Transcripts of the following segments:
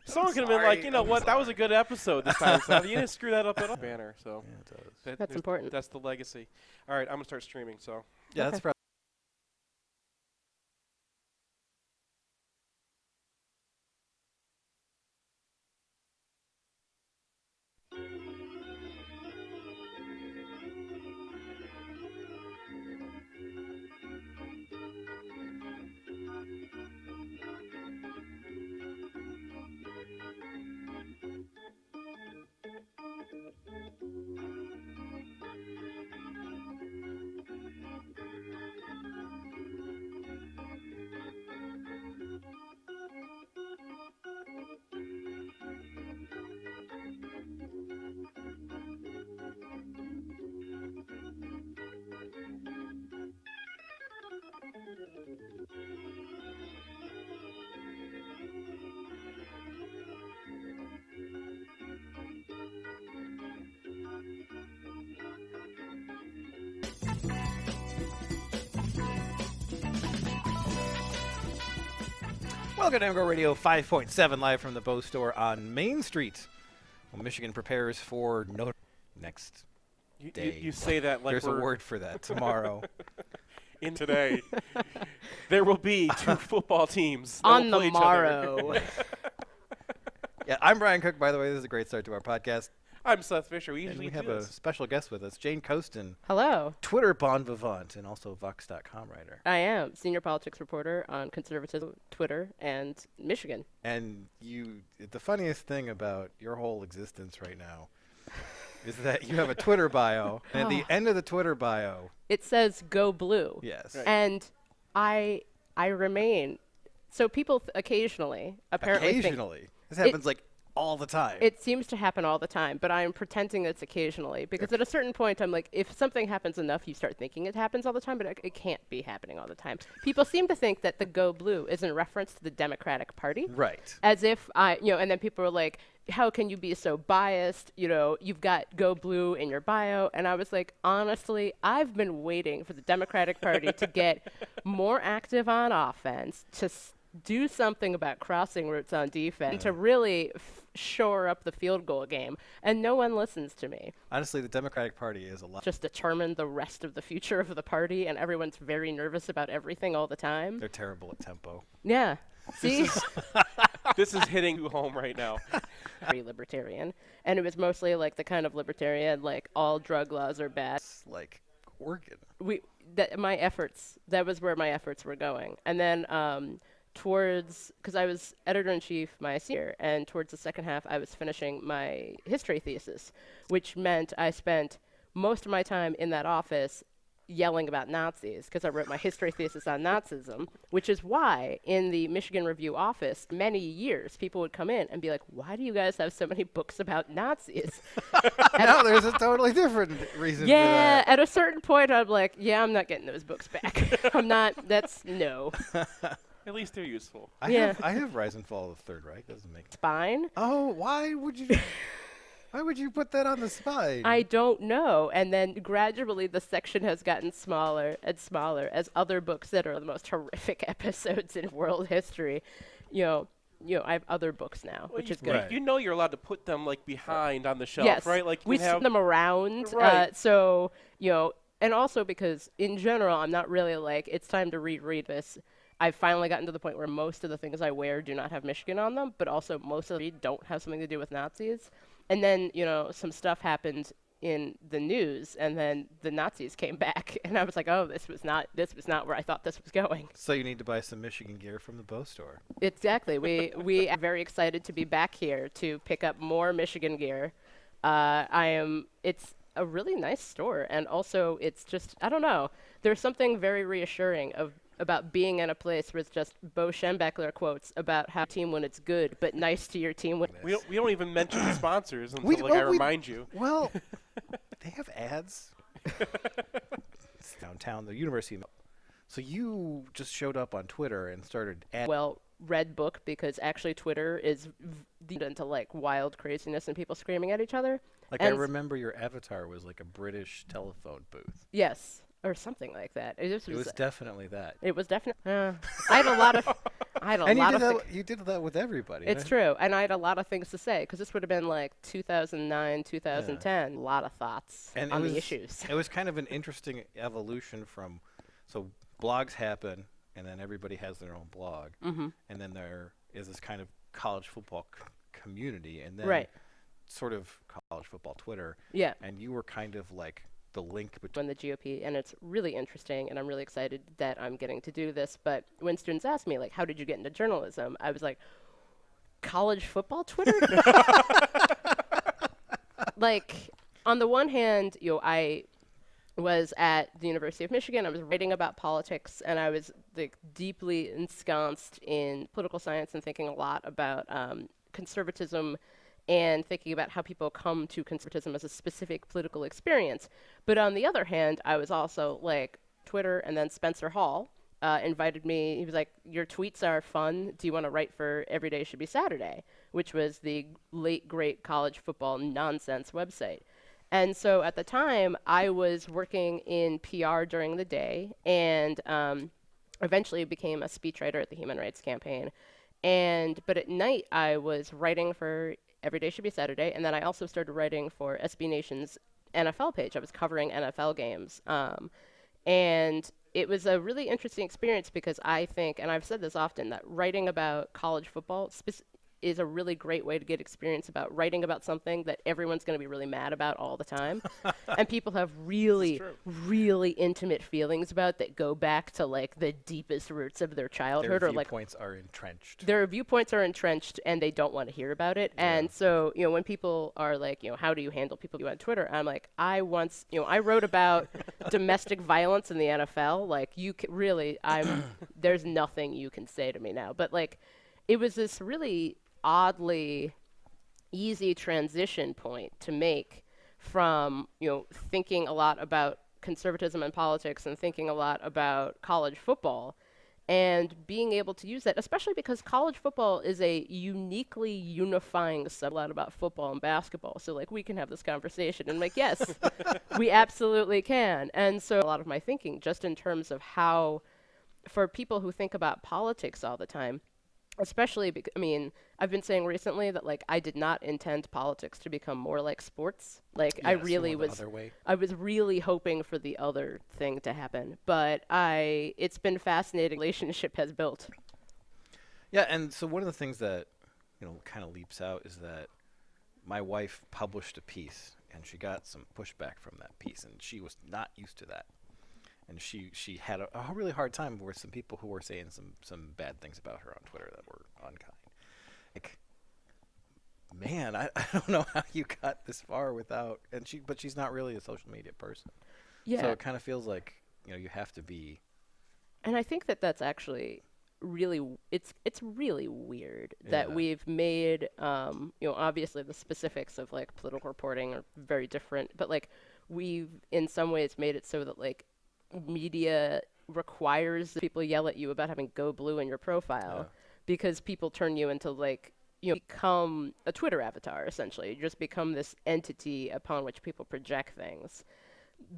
Someone could have been like, you know what, that was a good episode this time. So you didn't screw that up at all. Banner, so Yeah, it does. That's important. That's the legacy. All right, I'm gonna start streaming. So Yeah, that's probably. Welcome to MGoRadio 5.7 live from the Bow Store on Main Street. Well, Michigan prepares for Notre next day. you say that like there's a word for that tomorrow. In today, there will be two football teams that On will the play each other. morrow. Yeah, I'm Brian Cook, by the way. This is a great start to our podcast. I'm Seth Fisher. We And usually we have do a this. special guest with us, Jane Coaston, Hello. Twitter bon vivant, and also Vox.com writer. I am senior politics reporter on conservatism, Twitter, and Michigan. And the funniest thing about your whole existence right now is that you have a Twitter bio, and at the end of the Twitter bio, It says "Go Blue," yes, Right. and I remain. So people occasionally, apparently, think occasionally, this happens like all the time. it seems to happen all the time, but I'm pretending it's occasionally because at a certain point, I'm like, if something happens enough, you start thinking it happens all the time, but it can't be happening all the time. People seem to think that the "Go Blue" is in reference to the Democratic Party. Right. As if and then people are like, how can you be so biased? You've got "Go Blue" in your bio. And I was like, honestly, I've been waiting for the Democratic Party to get more active on offense, to do something about crossing routes on defense, to really shore up the field goal game. And no one listens to me. Honestly, the Democratic Party is a lot. Just determine the rest of the future of the party, and everyone's very nervous about everything all the time. They're terrible at tempo. Yeah. See? This is hitting you home right now. Very libertarian. And it was mostly like the kind of libertarian, like all drug laws are bad. It's like Oregon. That was where my efforts were going. And then because I was editor-in-chief my senior year, and towards the second half I was finishing my history thesis, which meant I spent most of my time in that office yelling about Nazis, because I wrote my history thesis on Nazism, which is why in the Michigan Review office, many years, people would come in and be like, why do you guys have so many books about Nazis? No, there's a totally different reason Yeah, for that. at a certain point, I'm like, yeah, I'm not getting those books back. No. At least they're useful. I have Rise and Fall of the Third Reich. Doesn't make Spine? Oh, why would you put that on the spine? I don't know. And then gradually the section has gotten smaller and smaller as other books that are the most horrific episodes in world history. I have other books now, which is good. Right. You know you're allowed to put them like behind on the shelf, Yes, right? Like you we have sit them around. Right. And also because in general, I'm not really like, it's time to reread this. I've finally gotten to the point where most of the things I wear do not have Michigan on them, but also most of them don't have something to do with Nazis. And then, some stuff happened in the news, and then the Nazis came back, and I was like, oh, this was not where I thought this was going. So you need to buy some Michigan gear from the Bow Store. Exactly. We are very excited to be back here to pick up more Michigan gear. It's a really nice store, and also it's just, I don't know, there's something very reassuring about being in a place with just Bo Schembechler quotes about how team when it's good, but nice to your team when we don't even mention the sponsors until I remind you. Well, they have ads. It's downtown, the University. So you just showed up on Twitter and started read book, because actually Twitter is into like wild craziness and people screaming at each other. Like, I remember your avatar was like a British telephone booth. Yes. or something like that. It was definitely that. It was definitely. I had a lot of. I had a And lot you did of. that. You did that with everybody. It's right? true, and I had a lot of things to say because this would have been like 2009, 2010. A lot of thoughts And on it was, the issues. It was kind of an interesting evolution from, so blogs happen, and then everybody has their own blog, Mm-hmm. and then there is this kind of college football community, and then Right. sort of college football Twitter, Yeah. and you were kind of like the link between. When the GOP, and it's really interesting, and I'm really excited that I'm getting to do this. But when students ask me, like, how did you get into journalism? I was like, college football Twitter? Like, on the one hand, I was at the University of Michigan. I was writing about politics, and I was like deeply ensconced in political science and thinking a lot about conservatism and thinking about how people come to conservatism as a specific political experience. But on the other hand, I was also like Twitter, and then Spencer Hall invited me. He was like, your tweets are fun. Do you want to write for Every Day Should Be Saturday, which was the late, great college football nonsense website. And so at the time, I was working in PR during the day, and eventually became a speechwriter at the Human Rights Campaign. But at night, I was writing for Every Day Should Be Saturday, and then I also started writing for SB Nation's NFL page. I was covering NFL games. And it was a really interesting experience because I think, and I've said this often, that writing about college football is a really great way to get experience about writing about something that everyone's going to be really mad about all the time. And people have really, really intimate feelings about that go back to like the deepest roots of their childhood. Their or like viewpoints are entrenched. their viewpoints are entrenched and they don't want to hear about it. Yeah. And so, when people are like, how do you handle people on Twitter? I'm like, I wrote about domestic violence in the NFL. Like, there's nothing you can say to me now. But like, it was this really oddly easy transition point to make from, thinking a lot about conservatism and politics and thinking a lot about college football and being able to use that, especially because college football is a uniquely unifying subplot about football and basketball. So, like, we can have this conversation and, like, yes, we absolutely can. And so a lot of my thinking, just in terms of how, for people who think about politics all the time, especially, I've been saying recently that, like, I did not intend politics to become more like sports. Like, Yes, I really more the was, other way. I was really hoping for the other thing to happen. But it's been fascinating. Relationship has built. Yeah, and so one of the things that, kind of leaps out is that my wife published a piece, and she got some pushback from that piece, and she was not used to that. And she had a really hard time with some people who were saying some bad things about her on Twitter that were unkind. Like, man, I don't know how you got this far without, but she's not really a social media person. Yeah. So it kind of feels like, you have to be. And I think that that's actually really, it's really weird that Yeah. we've made, obviously the specifics of like political reporting are very different, but like we've in some ways made it so that like media requires that people yell at you about having Go Blue in your profile because people turn you into like, become a Twitter avatar, essentially. You just become this entity upon which people project things.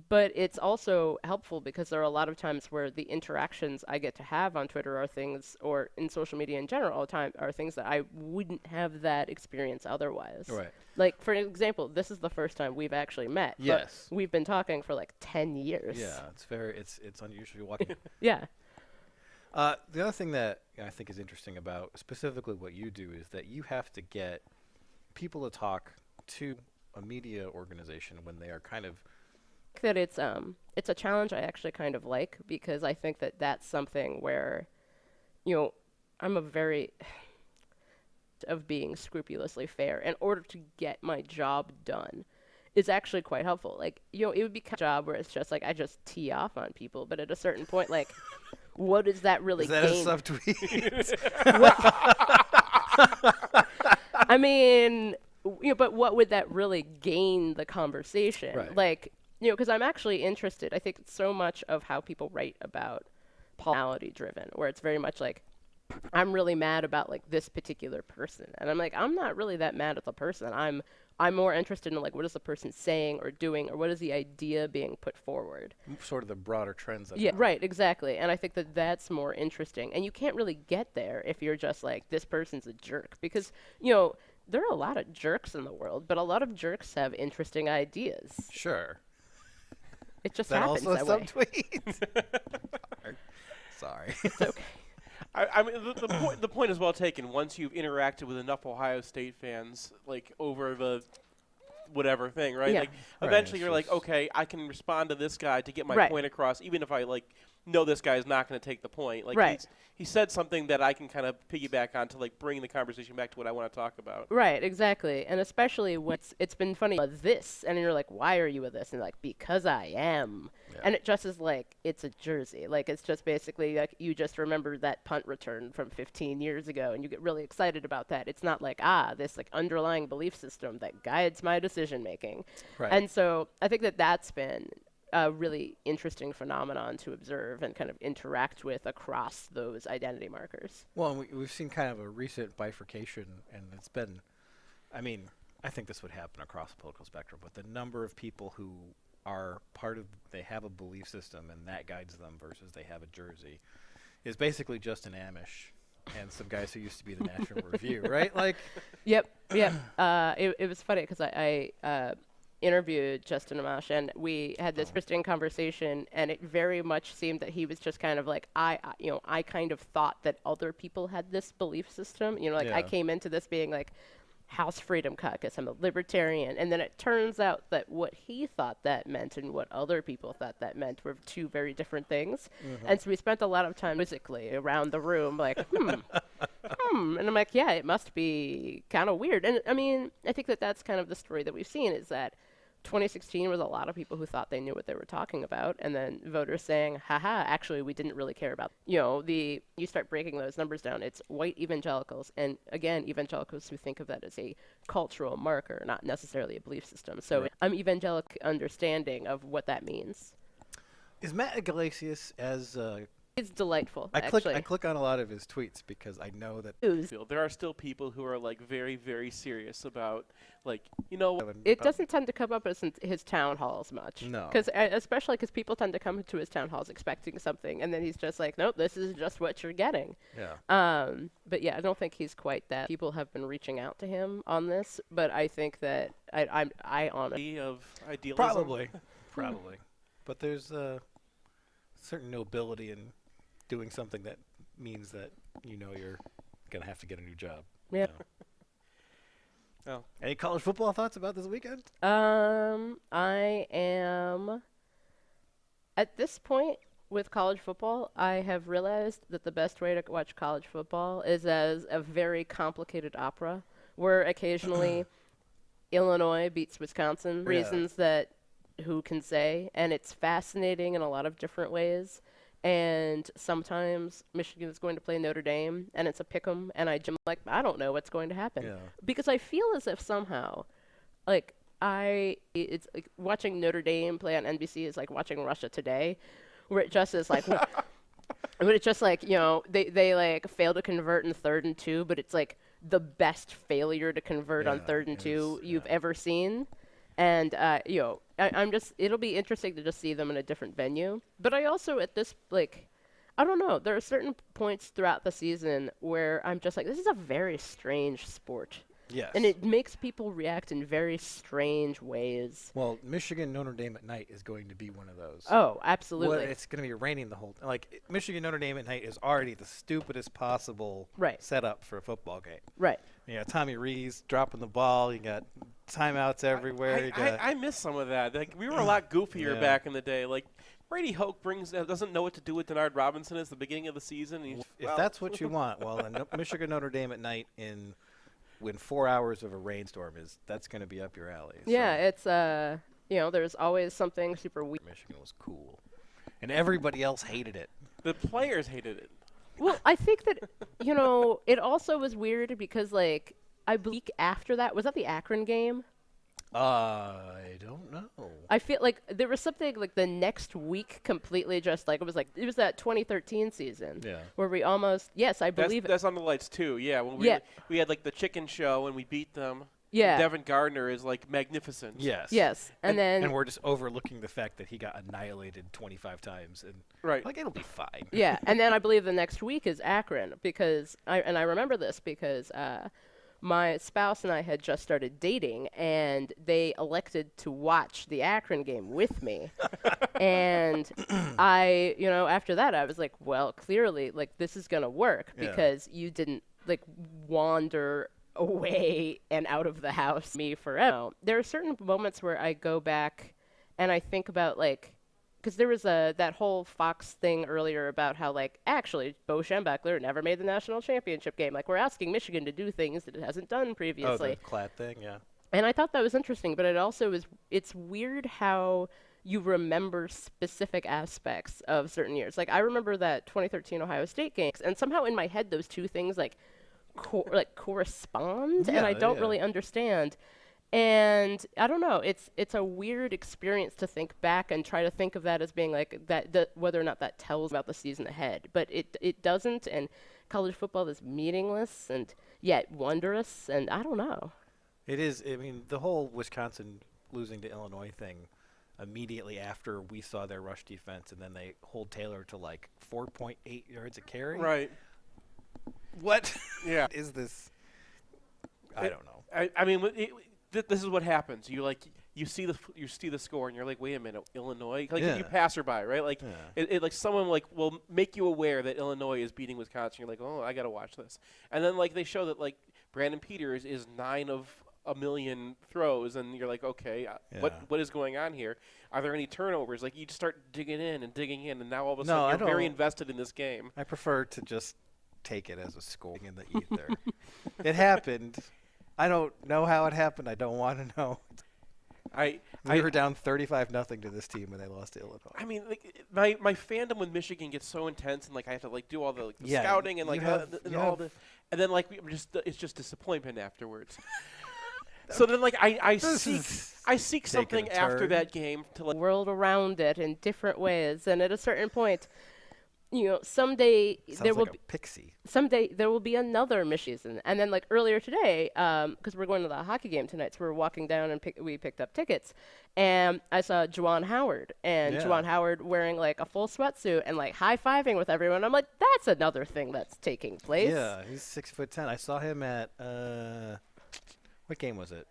But it's also helpful because there are a lot of times where the interactions I get to have on Twitter are things, or in social media in general all the time, are things that I wouldn't have that experience otherwise. Right. Like, for example, this is the first time we've actually met. Yes. But we've been talking for like 10 years. Yeah, it's unusually walking. Yeah. The other thing that I think is interesting about specifically what you do is that you have to get people to talk to a media organization when they are kind of. That it's a challenge I actually kind of like because I think that that's something where, I'm a very of being scrupulously fair in order to get my job done is actually quite helpful. Like, it would be a job where it's just like I just tee off on people, but at a certain point, like, what does that really Is that gain? a subtweet? I mean, but what would that really gain the conversation? Right. Like, because I'm actually interested. I think so much of how people write about personality driven, where it's very much like, I'm really mad about like this particular person. And I'm like, I'm not really that mad at the person. I'm more interested in like what is the person saying or doing, or what is the idea being put forward. Sort of the broader trends. Yeah, right, exactly. And I think that that's more interesting. And you can't really get there if you're just like, this person's a jerk. Because, you know, there are a lot of jerks in the world, but a lot of jerks have interesting ideas. Sure. It just That happens also that way. subtweet. Sorry. It's okay. I mean, the point is well taken. Once you've interacted with enough Ohio State fans, like over the whatever thing, right? Yeah. Like Right, eventually it's you're like, just- okay, I can respond to this guy to get my Right. point across, even if I like know this guy is not going to take the point. Like Right. he said something that I can kind of piggyback on to like bring the conversation back to what I want to talk about. Right, exactly. And especially when it's been funny this, and you're like, why are you with this? And like, because I am. Yeah. And it just is like, it's a jersey. Like, it's just basically like you just remember that punt return from 15 years ago, and you get really excited about that. It's not like, this like underlying belief system that guides my decision making. Right. And so I think that that's been a really interesting phenomenon to observe and kind of interact with across those identity markers. Well, we've seen kind of a recent bifurcation, and it's been, I mean, I think this would happen across the political spectrum, but the number of people who are they have a belief system and that guides them versus they have a jersey is basically just an Amish and some guys who used to be the National Review, right? Like, Yep. It was funny because I interviewed Justin Amash, and we had this interesting conversation, and it very much seemed that he was just kind of like, I kind of thought that other people had this belief system. You know, like I Yeah. came into this being like, House Freedom Caucus, I'm a libertarian. And then it turns out that what he thought that meant and what other people thought that meant were two very different things. And so we spent a lot of time physically around the room like, And I'm like, yeah, it must be kind of weird. And I mean, I think that that's kind of the story that we've seen is that 2016 was a lot of people who thought they knew what they were talking about, and then voters saying, haha, actually, we didn't really care about. You know, you start breaking those numbers down. It's white evangelicals, and again, evangelicals who think of that as a cultural marker, not necessarily a belief system. So I'm evangelical understanding of what that means. is Matt Iglesias as It's delightful, I actually. click on a lot of his tweets because I know that There are still people who are like very, very serious about like, you know, It doesn't tend to come up as in his town halls much. No. Especially because people tend to come to his town halls expecting something, and then he's just like, nope, this is just what you're getting. Yeah. But yeah, I don't think he's quite that. People have been reaching out to him on this, but I think that I honestly. of idealism. Probably. But there's a certain nobility in doing something that means that you know you're gonna have to get a new job. Yeah. Oh. Any college football thoughts about this weekend? I am at this point with college football. I have realized that the best way to watch college football is as a very complicated opera, where occasionally Illinois beats Wisconsin. Yeah. Reasons that who can say, and it's fascinating in a lot of different ways. And sometimes Michigan is going to play Notre Dame, and it's a pick'em, and I'm like, I don't know what's going to happen. Yeah. Because I feel as if somehow, like, it's like watching Notre Dame play on NBC is like watching Russia Today, where it just is like, but it's just like, you know, they like fail to convert in 3rd and 2, but it's like the best failure to convert on Yeah, 3rd and it 2 is, you've yeah. ever seen. And, you know, it'll be interesting to just see them in a different venue. But I also, at this, like, I don't know, there are certain points throughout the season where I'm just like, this is a very strange sport. Yes. And it makes people react in very strange ways. Well, Michigan Notre Dame at night is going to be one of those. Oh, absolutely. Well, it's going to be raining the whole like Michigan Notre Dame at night is already the stupidest possible Right. setup for a football game. Right. You got Tommy Rees dropping the ball. You got timeouts everywhere. You got I miss some of that. Like we were a lot goofier Yeah. back in the day. Like Brady Hoke doesn't know what to do with Denard Robinson at the beginning of the season. And if that's what you want, well, then Michigan Notre Dame at night when 4 hours of a rainstorm that's going to be up your alley. Yeah, So it's, you know, there's always something super weird. Michigan was cool, and everybody else hated it. the players hated it. Well, I think that, you know, it also was weird because, like, I believe after that, was that the Akron game? I don't know. I feel like there was something like the next week completely just like it was that 2013 season Yeah. where we almost I believe That's on the lights too. Yeah, when we had like the chicken show and we beat them. Yeah. Devin Gardner is like magnificent. Yes, and then and we're just overlooking the fact that he got annihilated 25 times, and Right. like it'll be fine. yeah, and then I believe the next week is Akron because I remember this because my spouse and I had just started dating, and they elected to watch the Akron game with me. And I, after that, I was like, well, clearly, like, this is going to work Yeah. because you didn't, like, wander away and out of the house me forever. There are certain moments where I go back and I think about, like, because there was that whole Fox thing earlier about how, like, actually, Bo Schembechler never made the national championship game. Like, we're asking Michigan to do things that it hasn't done previously. Oh, the Clad thing, yeah. And I thought that was interesting, but it also it's weird how you remember specific aspects of certain years. Like, I remember that 2013 Ohio State game, and somehow in my head those two things, like, correspond, and I don't really understand. And I don't know. It's a weird experience to think back and try to think of that as being like that whether or not that tells about the season ahead. But it doesn't. And college football is meaningless and yet wondrous. And I don't know. It is. I mean, the whole Wisconsin losing to Illinois thing immediately after we saw their rush defense, and then they hold Taylor to like 4.8 yards a carry. Right. What? Yeah. Is this? I don't know. I mean, this is what happens. You see the score and you're like, wait a minute, Illinois. Like Yeah. you passerby, right? Like Yeah. it like someone like will make you aware that Illinois is beating Wisconsin. You're like, oh, I gotta watch this. And then like they show that like Brandon Peters is 9 of a million throws, and you're like, okay, what is going on here? Are there any turnovers? Like you just start digging in, and now all of a sudden you're very invested in this game. I prefer to just take it as a score in the ether. It happened. I don't know how it happened. I don't want to know. We were down 35-0 to this team when they lost to Illinois. I mean, like my fandom with Michigan gets so intense, and like I have to like do all the Yeah, scouting and like all the, and then like it's just disappointment afterwards. So then like I seek something after that game to like World around it in different ways, and at a certain point, someday Sounds there like will a pixie. someday there will be another Michigan. And then like earlier today, because we're going to the hockey game tonight, so we're walking down and we picked up tickets, and I saw Juwan Howard Juwan Howard wearing like a full sweatsuit and like high-fiving with everyone. I'm like, that's another thing that's taking place. Yeah, he's 6'10". I saw him at what game was it?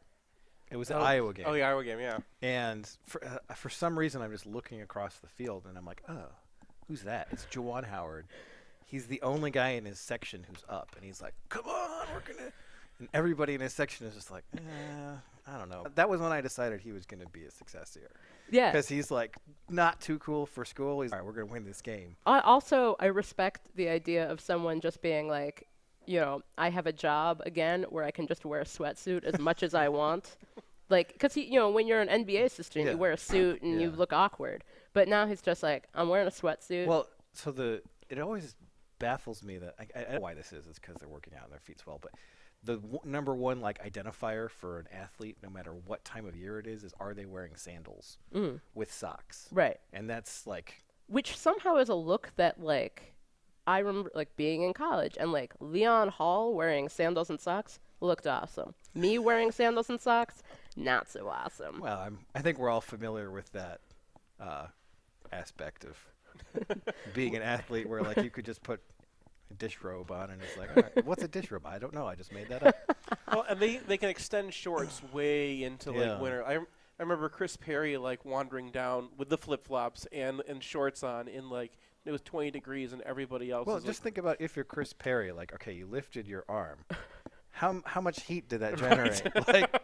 It was the Iowa game. Oh, the Iowa game, yeah. And for some reason, I'm just looking across the field, and I'm like, oh, who's that? It's Juwan Howard. He's the only guy in his section who's up, and he's like, come on, we're going to. And everybody in his section is just like, I don't know. That was when I decided he was going to be a success here. Yeah. Because he's like not too cool for school. He's all right, we're going to win this game. I respect the idea of someone just being like, I have a job again where I can just wear a sweatsuit as much as I want. Like, because when you're an NBA assistant, you wear a suit and you look awkward. But now he's just like, I'm wearing a sweatsuit. Well, so it always baffles me that I don't know why this is. It's because they're working out and their feet swell. But the number one like identifier for an athlete, no matter what time of year it is are they wearing sandals with socks? Right. And that's like, which somehow is a look that like I remember like being in college and like Leon Hall wearing sandals and socks looked awesome. Me wearing sandals and socks, not so awesome. well, I think we're all familiar with that aspect of being an athlete where like you could just put a dish robe on and it's like, all right, what's a dish robe? I don't know. I just made that up. Well, and they can extend shorts way into like winter. I remember Chris Perry like wandering down with the flip-flops and shorts on in like it was 20 degrees and everybody else. Well, was just like, think about if you're Chris Perry, like, okay, you lifted your arm. How much heat did that generate? Like,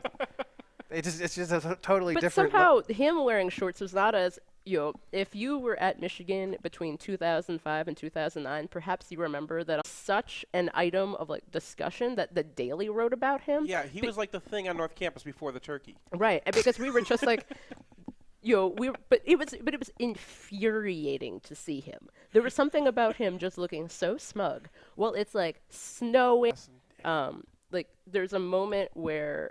it's just a totally but different. somehow him wearing shorts was not as if you were at Michigan between 2005 and 2009, perhaps you remember that such an item of like discussion that the Daily wrote about him. Yeah, he was like the thing on North Campus before the turkey. Right, and because we were just like, but it was infuriating to see him. There was something about him just looking so smug. Well, it's like snowing. Like there's a moment where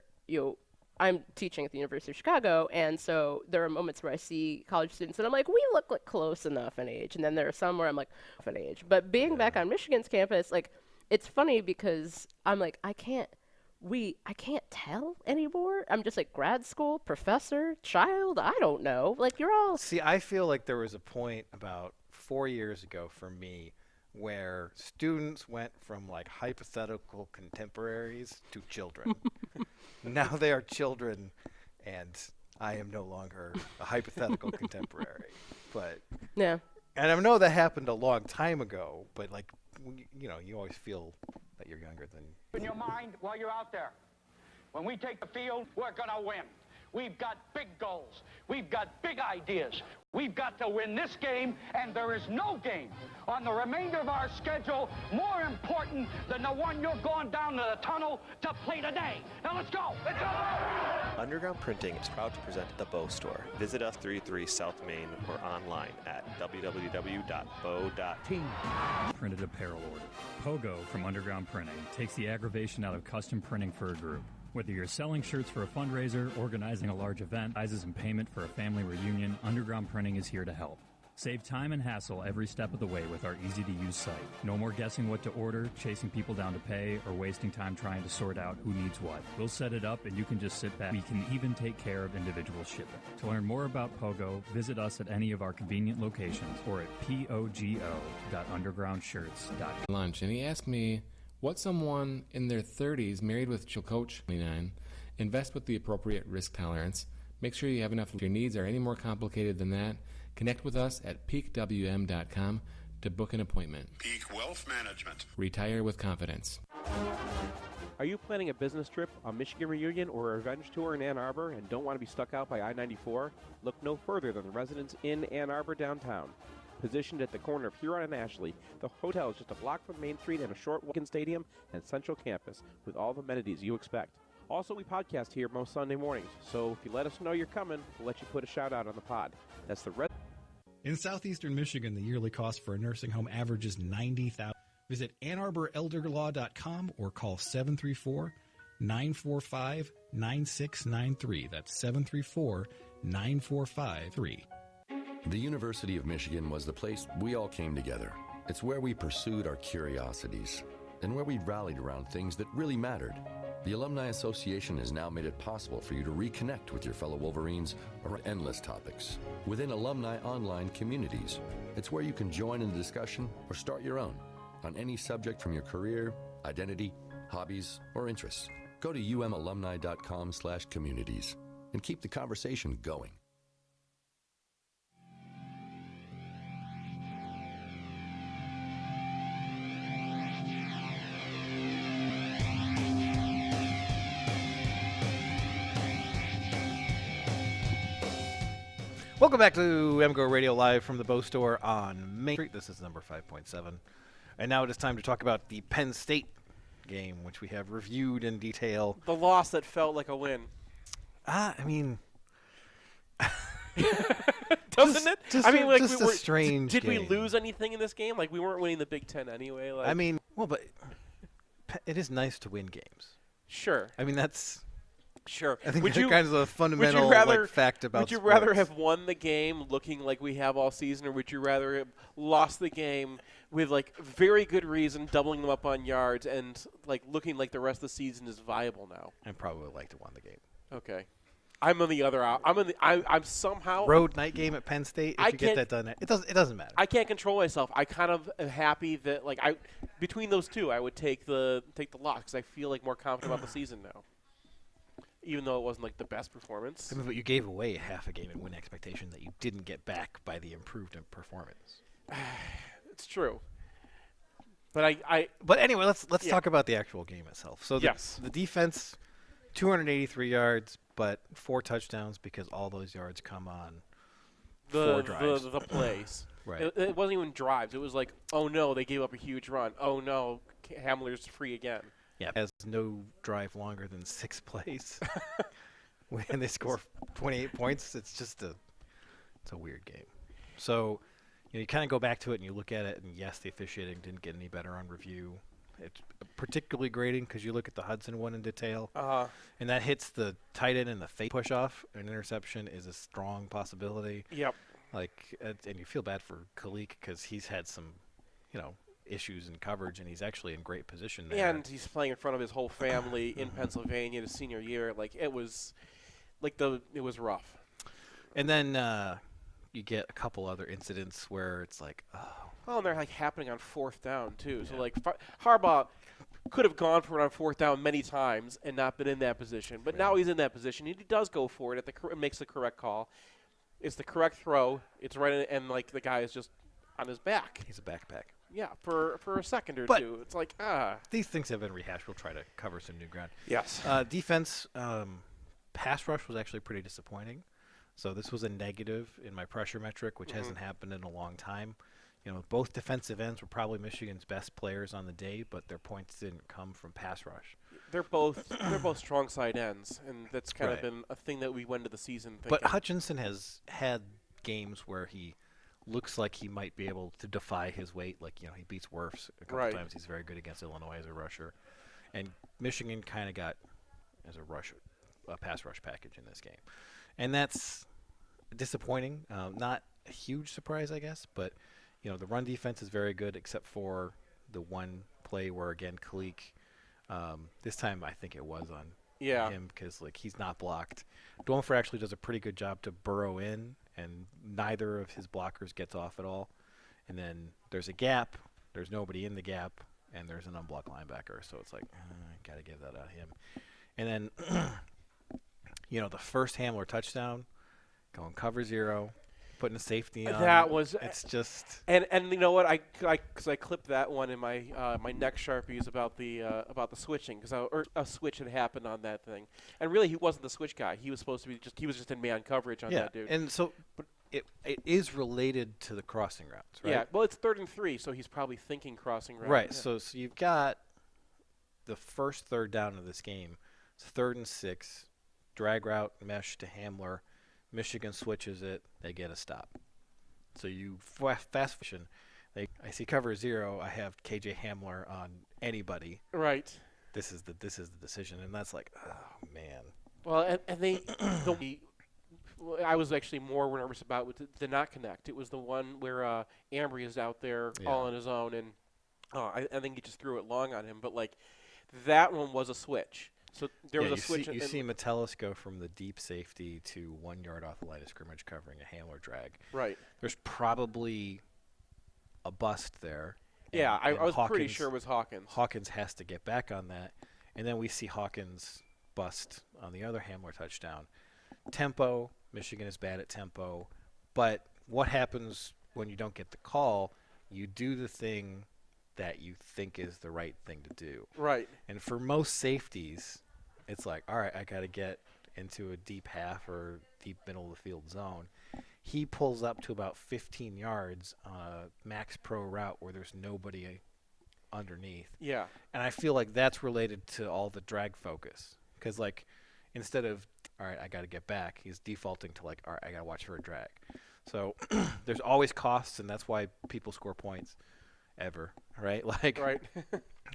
I'm teaching at the University of Chicago, and so there are moments where I see college students, and I'm like, we look like close enough in age. And then there are some where I'm like, off in age. But being back on Michigan's campus, like, it's funny because I'm like, I can't tell anymore. I'm just like grad school, professor, child, I don't know. Like, you're all... See, I feel like there was a point about 4 years ago for me where students went from like hypothetical contemporaries to children. Now they are children, and I am no longer a hypothetical contemporary. But Yeah. and I know that happened a long time ago, but like, you know, you always feel that you're younger than. In your mind while you're out there. When we take the field, we're gonna win. We've got big goals. We've got big ideas. We've got to win this game, and there is no game on the remainder of our schedule more important than the one you're going down to the tunnel to play today. Now let's go. Let's go. Underground Printing is proud to present the Bow Store. Visit us 33 South Main or online at www.bow.team. Printed apparel order. Pogo from Underground Printing takes the aggravation out of custom printing for a group. Whether you're selling shirts for a fundraiser, organizing a large event, sizes and payment for a family reunion, Underground Printing is here to help. Save time and hassle every step of the way with our easy-to-use site. No more guessing what to order, chasing people down to pay, or wasting time trying to sort out who needs what. We'll set it up and you can just sit back. We can even take care of individual shipping. To learn more about Pogo, visit us at any of our convenient locations or at pogo.undergroundshirts.com. Lunch, and he asked me what someone in their 30s married with Coach 29 invest with the appropriate risk tolerance. Make sure you have enough. If your needs are any more complicated than that, connect with us at peakwm.com to book an appointment. Peak Wealth Management. Retire with confidence. Are you planning a business trip, a Michigan reunion, or a revenge tour in Ann Arbor and don't want to be stuck out by I-94? Look no further than the Residence Inn Ann Arbor downtown. Positioned at the corner of Huron and Ashley, the hotel is just a block from Main Street and a short walk in Stadium and Central Campus with all the amenities you expect. Also, we podcast here most Sunday mornings, so if you let us know you're coming, we'll let you put a shout out on the pod. That's the Red. In southeastern Michigan, the yearly cost for a nursing home averages $90,000. Visit AnnArborElderLaw.com or call 734-945-9693. That's 734-945-3. The University of Michigan was the place we all came together. It's where we pursued our curiosities and where we rallied around things that really mattered. The Alumni Association has now made it possible for you to reconnect with your fellow Wolverines around endless topics within alumni online communities. It's where you can join in the discussion or start your own on any subject from your career, identity, hobbies, or interests. Go to umalumni.com/communities and keep the conversation going. Welcome back to MGoRadio live from the Bow Store on Main Street. This is number 5.7. And now it is time to talk about the Penn State game, which we have reviewed in detail. The loss that felt like a win. I mean... Doesn't it? Just I mean, like, just a strange Did game. we lose anything in this game? Like, we weren't winning the Big Ten anyway. Like, I mean, well, but it is nice to win games. Sure. I mean, that's... Sure. I think that's kind of a fundamental fact about Would you sports. rather have won the game looking like we have all season, or would you rather have lost the game with, like, very good reason, doubling them up on yards, and, like, looking like the rest of the season is viable now? I'd probably like to win the game. Okay. I'm on the other. I'm somehow road night game at Penn State. If you get that done, it doesn't matter. I can't control myself. I kind of am happy that, like, between those two, I would take the loss because I feel like more confident about the season now. Even though it wasn't, like, the best performance. I mean, but you gave away half a game in win expectation that you didn't get back by the improved performance. It's true. But But anyway, let's talk about the actual game itself. So the defense, 283 yards, but 4 touchdowns because all those yards come on 4 drives. The plays. Right. It wasn't even drives. It was like, oh, no, they gave up a huge run. Oh, no, Hamler's free again. Yeah, has no drive longer than 6 plays. When they score 28 points, it's just it's a weird game. So, you kind of go back to it and you look at it, and yes, the officiating didn't get any better on review. It's particularly grating because you look at the Hudson one in detail, and that hits the tight end in the face push-off. An interception is a strong possibility. Yep. And you feel bad for Kalik because he's had some, issues in coverage, and he's actually in great position there. And he's playing in front of his whole family in Pennsylvania his senior year. It was rough. And then you get a couple other incidents where it's like, oh. Well, and they're happening on fourth down too. Yeah. So Harbaugh could have gone for it on fourth down many times and not been in that position. But now he's in that position. He does go for it. Makes the correct call. It's the correct throw. It's right, and the guy is just on his back. He's a backpack. Yeah, for a second or two. It's These things have been rehashed. We'll try to cover some new ground. Yes. Defense, pass rush was actually pretty disappointing. So this was a negative in my pressure metric, which hasn't happened in a long time. Both defensive ends were probably Michigan's best players on the day, but their points didn't come from pass rush. They're both strong side ends, and that's kind of been a thing that we went into the season thinking. But Hutchinson has had games where he looks like he might be able to defy his weight. He beats Wirfs a couple times. He's very good against Illinois as a rusher. And Michigan kind of got as a pass rush package in this game. And that's disappointing. Not a huge surprise, I guess, but the run defense is very good except for the one play where, again, Kalik, this time I think it was on him because he's not blocked. Dwumfer actually does a pretty good job to burrow in, and neither of his blockers gets off at all. And then there's a gap. There's nobody in the gap, and there's an unblocked linebacker. So it's got to give that out of him. And then, the first Hamler touchdown, going cover zero, putting a safety on. That was. It's just. And you know what? Because I clipped that one in my my neck Sharpies about the switching or a switch had happened on that thing, and really he wasn't the switch guy. He was supposed to be he was just in man coverage on that dude. And so, but it is related to the crossing routes, right? Yeah. Well, it's 3rd and 3, so he's probably thinking crossing route. Right. Yeah. So you've got the first third down of this game. It's 3rd and 6, drag route mesh to Hamler. Michigan switches it. They get a stop. So you fast fashion. I see cover 0. I have KJ Hamler on anybody. Right. This is the decision, and that's oh man. Well, and they. I was actually more nervous about the not connect. It was the one where Ambry is out there all on his own, and I think he just threw it long on him. But that one was a switch. So there was a switch. You see Metellus go from the deep safety to 1 yard off the line of scrimmage covering a Hamler drag. Right. There's probably a bust there. Yeah, I was pretty sure it was Hawkins. Hawkins has to get back on that. And then we see Hawkins bust on the other Hamler touchdown. Tempo, Michigan is bad at tempo. But what happens when you don't get the call? You do the thing that you think is the right thing to do. Right. And for most safeties, it's all right, I got to get into a deep half or deep middle of the field zone. He pulls up to about 15 yards on a max pro route where there's nobody underneath. Yeah. And I feel like that's related to all the drag focus. Because, instead of, all right, I got to get back, he's defaulting to, all right, I got to watch for a drag. So there's always costs, and that's why people score points ever, right? Right.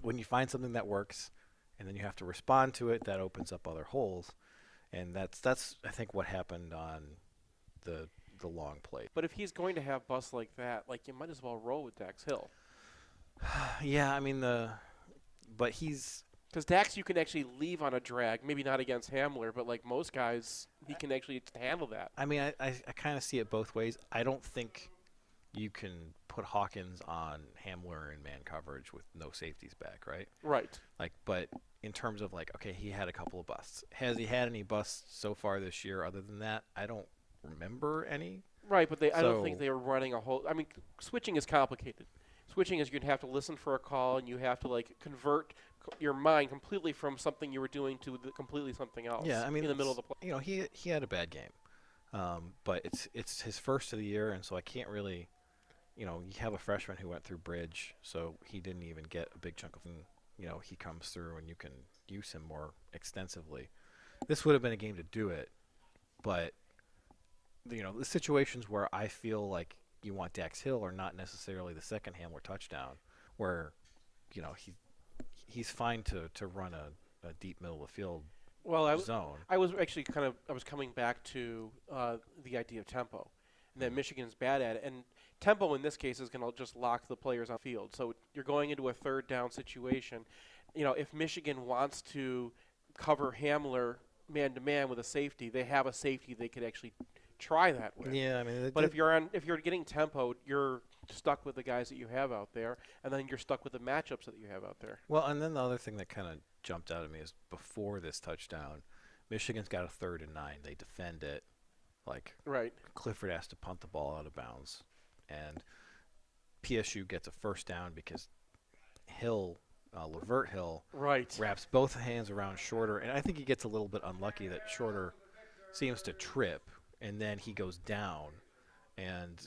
When you find something that works and then you have to respond to it, that opens up other holes. And that's I think what happened on the long play. But if he's going to have busts like that, you might as well roll with Dax Hill. Yeah, I mean but he's because Dax you can actually leave on a drag, maybe not against Hamler, but most guys he can actually handle that. I mean, I kind of see it both ways. I don't think you can put Hawkins on Hamler in man coverage with no safeties back, right? Right. But in terms of okay, he had a couple of busts. Has he had any busts so far this year other than that? I don't remember any. Right, but I don't think they were running a whole – I mean, switching is complicated. Switching is you'd have to listen for a call, and you have to, convert your mind completely from something you were doing to completely something else. Yeah, I mean, in the middle of the play. He had a bad game. But it's his first of the year, and so I can't really – you have a freshman who went through bridge, so he didn't even get a big chunk of he comes through and you can use him more extensively. This would have been a game to do it, but the situations where I feel like you want Dax Hill are not necessarily the second Hamler touchdown, where he he's fine to run a deep middle of the field zone. I was actually I was coming back to the idea of tempo, and that Michigan's bad at it. And tempo in this case is going to just lock the players on the field. So you're going into a third down situation. If Michigan wants to cover Hamler man-to-man with a safety, they have a safety they could actually try that with. Yeah, I mean, but if you're getting tempo, you're stuck with the guys that you have out there, and then you're stuck with the matchups that you have out there. Well, and then the other thing that kind of jumped out at me is before this touchdown, Michigan's got a 3rd and 9. They defend it. Right. Clifford has to punt the ball out of bounds. And PSU gets a first down because Levert Hill, wraps both hands around Shorter. And I think he gets a little bit unlucky that Shorter seems to trip, and then he goes down. And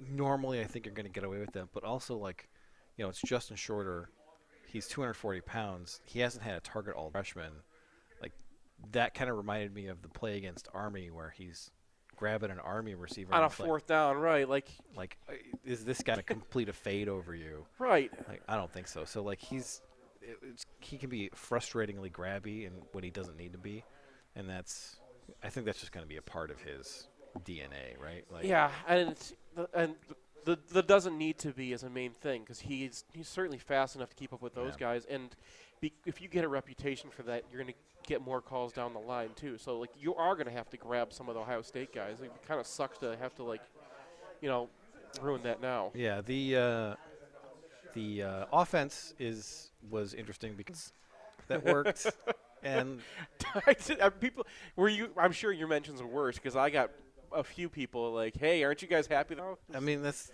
normally I think you're going to get away with that. But also, it's Justin Shorter. He's 240 pounds. He hasn't had a target all freshman. That kind of reminded me of the play against Army where he's grabbing an Army receiver on a 4th down, right? Is this guy going to complete a fade over you? Right. I don't think so. So he can be frustratingly grabby and when he doesn't need to be, and I think that's just going to be a part of his DNA, right? Yeah, and the doesn't need to be is a main thing because he's certainly fast enough to keep up with those guys, and if you get a reputation for that, you're going to get more calls down the line too. So you are going to have to grab some of the Ohio State guys. It kind of sucks to have to ruin that now. Yeah, the offense was interesting because that worked, and people I'm sure your mentions were worse because I got a few people hey, aren't you guys happy though? I mean, it's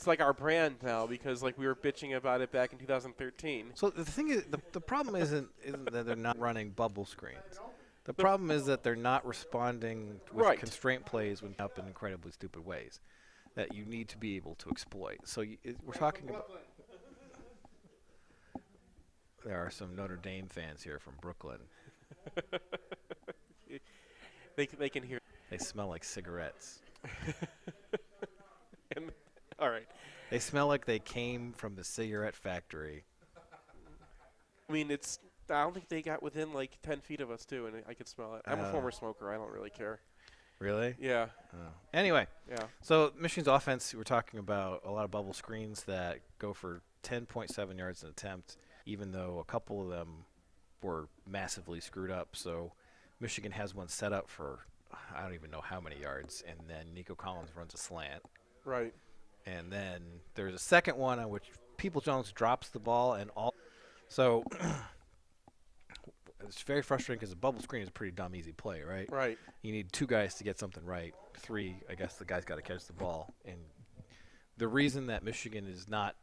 like our brand now because we were bitching about it back in 2013. So the thing is, the problem isn't that they're not running bubble screens. The problem is that they're not responding with constraint plays when up in incredibly stupid ways that you need to be able to exploit. So we're talking about. There are some Notre Dame fans here from Brooklyn. They can hear. They smell like cigarettes. All right. They smell like they came from the cigarette factory. I mean, I don't think they got within 10 feet of us too, and I could smell it. I'm a former smoker. I don't really care. Really? Yeah. Oh. Anyway. Yeah. So Michigan's offense, we're talking about a lot of bubble screens that go for 10.7 yards an attempt, even though a couple of them were massively screwed up. So Michigan has one set up for I don't even know how many yards, and then Nico Collins runs a slant. Right. And then there's a second one on which Peoples-Jones drops the ball and all. So it's very frustrating because the bubble screen is a pretty dumb easy play, right? Right. You need 2 guys to get something right. 3, I guess the guy's got to catch the ball. And the reason that Michigan is not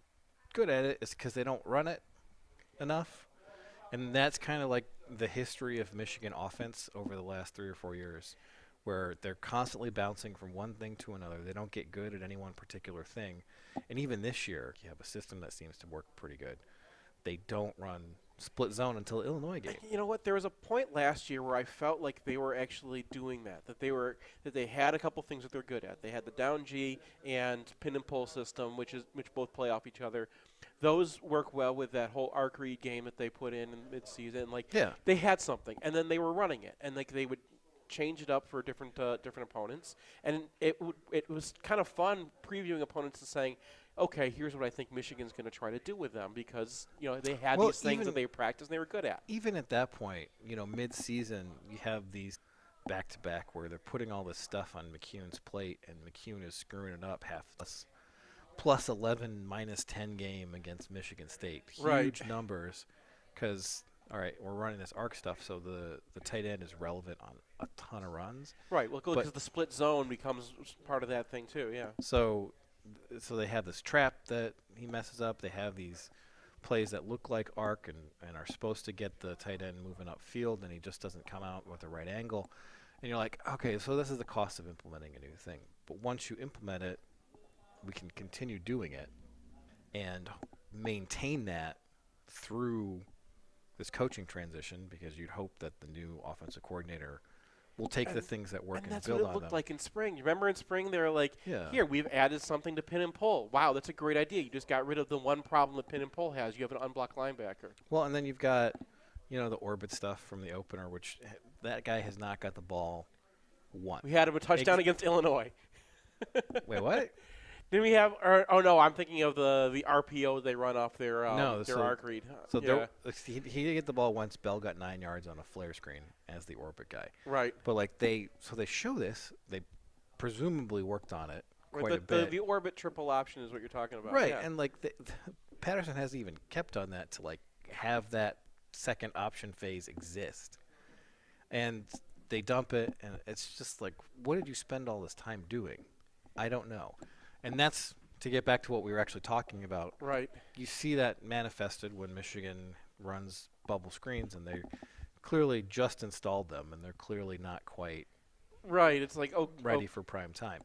good at it is because they don't run it enough. And that's kind of like the history of Michigan offense over the last 3 or 4 years, where they're constantly bouncing from one thing to another. They don't get good at any one particular thing. And even this year, you have a system that seems to work pretty good. They don't run split zone until the Illinois game. You know what? There was a point last year where I felt like they were actually doing that that they had a couple things that they're good at. They had the down G and pin and pull system, which both play off each other. Those work well with that whole arc read game that they put in midseason. They had something, and then they were running it, and they would change it up for different opponents, and it was kind of fun previewing opponents and saying, okay, here's what I think Michigan's going to try to do with them because they had these things that they practiced and they were good at. Even at that point, mid-season, you have these back-to-back where they're putting all this stuff on McCune's plate, and McCune is screwing it up plus 11, minus 10 game against Michigan State. Huge numbers because, all right, we're running this arc stuff, so the tight end is relevant on a ton of runs. Right, well, because the split zone becomes part of that thing too, yeah. So they have this trap that he messes up. They have these plays that look like arc and are supposed to get the tight end moving upfield, and he just doesn't come out with the right angle. And you're like, okay, so this is the cost of implementing a new thing. But once you implement it, we can continue doing it and maintain that through this coaching transition because you'd hope that the new offensive coordinator we'll take the things that work and that's build what on it looked them. like in spring. You remember in spring they were like, Yeah. here, we've added something to pin and pull. Wow, that's a great idea. You just got rid of the one problem that pin and pull has. You have an unblocked linebacker. Well, and then you've got, the orbit stuff from the opener, which that guy has not got the ball once. We had him a touchdown against Illinois. Wait, what? Didn't we have? Oh no, I'm thinking of the RPO they run off their arc read. So he did get the ball once. Bell got 9 yards on a flare screen as the orbit guy. Right. But they show this. They presumably worked on it quite a bit. The orbit triple option is what you're talking about. Right, yeah. and Patterson hasn't even kept on that to have that second option phase exist, and they dump it, and it's just what did you spend all this time doing? I don't know. And that's to get back to what we were actually talking about. Right. You see that manifested when Michigan runs bubble screens, and they clearly just installed them, and they're clearly not quite right. It's ready for prime time.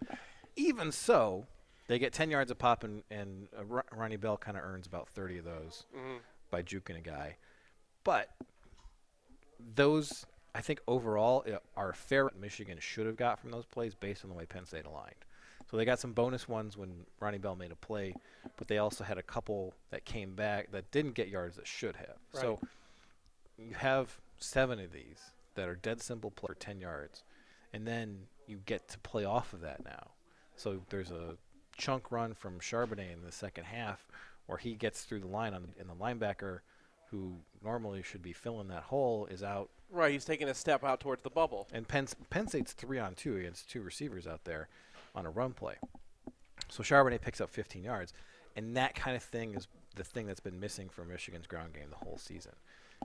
Even so, they get 10 yards a pop, and Ronnie Bell kind of earns about 30 of those by juking a guy. But those, I think, overall are fair. Michigan should have got from those plays based on the way Penn State aligned. So they got some bonus ones when Ronnie Bell made a play, but they also had a couple that came back that didn't get yards that should have. Right. So you have 7 of these that are dead simple play for 10 yards, and then you get to play off of that now. So there's a chunk run from Charbonnet in the second half where he gets through the line and the linebacker who normally should be filling that hole is out. Right, he's taking a step out towards the bubble. And Penn State's 3-on-2 against 2 receivers out there on a run play. So Charbonnet picks up 15 yards, and that kind of thing is the thing that's been missing from Michigan's ground game the whole season.